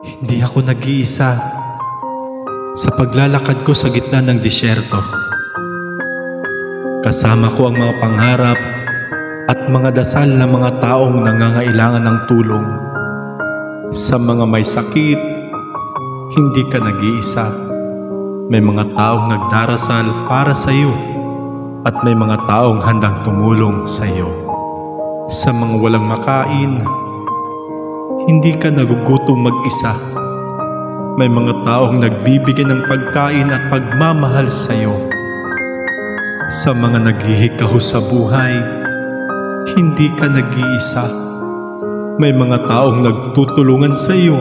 Hindi ako nag-iisa sa paglalakad ko sa gitna ng disyerto. Kasama ko ang mga pangarap at mga dasal ng mga taong nangangailangan ng tulong. Sa mga may sakit, hindi ka nag-iisa. May mga taong nagdarasal para sa iyo at may mga taong handang tumulong sa iyo. Sa mga walang makain, hindi ka nagugutom mag-isa. May mga taong nagbibigay ng pagkain at pagmamahal sa iyo. Sa mga naghihikaho sa buhay, hindi ka nag-iisa. May mga taong nagtutulungan sa iyo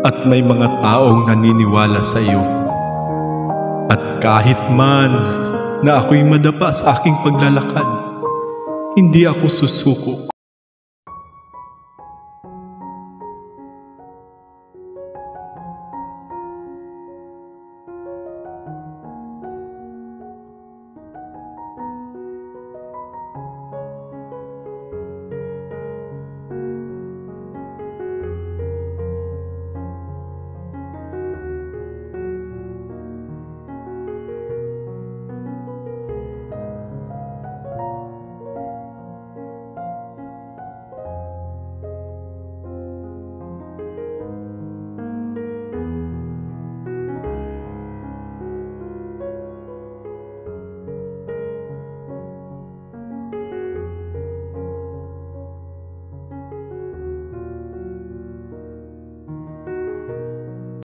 at may mga taong naniniwala sa iyo. At kahit man na ako'y madapa sa aking paglalakad, hindi ako susuko.